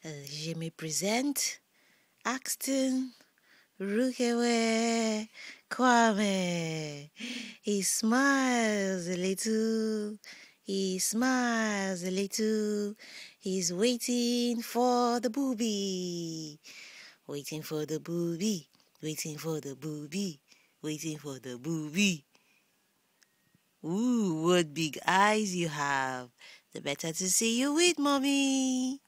Je me présente Axton Rukewe Kwame. He smiles a little. He smiles a little. He's waiting for the booby. Waiting for the booby. Waiting for the booby. Waiting for the booby. Ooh, what big eyes you have. The better to see you with, mommy.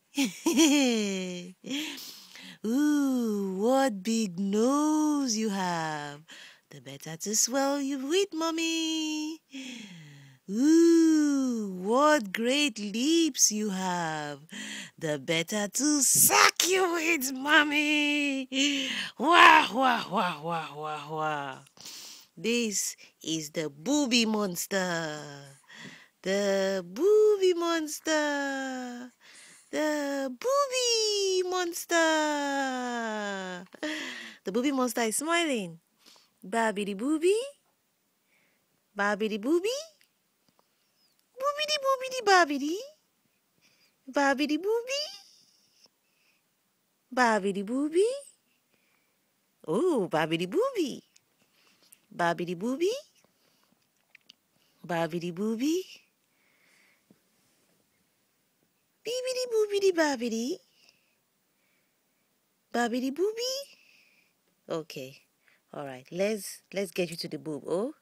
Ooh, what big nose you have. The better to swell you with, mommy. Ooh, what great lips you have. The better to suck you with, mommy. Wah, wah, wah, wah, wah, wah. This is the booby monster. The booby monster. The booby monster. The booby monster is smiling. Babidi booby. Babidi booby. Boobidi boobidi babidi. Babidi booby. Babidi booby. Oh, babidi booby. Babidi booby. Babidi booby. Beebidi boobidi babidi. Babidi booby. Okay. All right. Let's get you to the boob. Oh.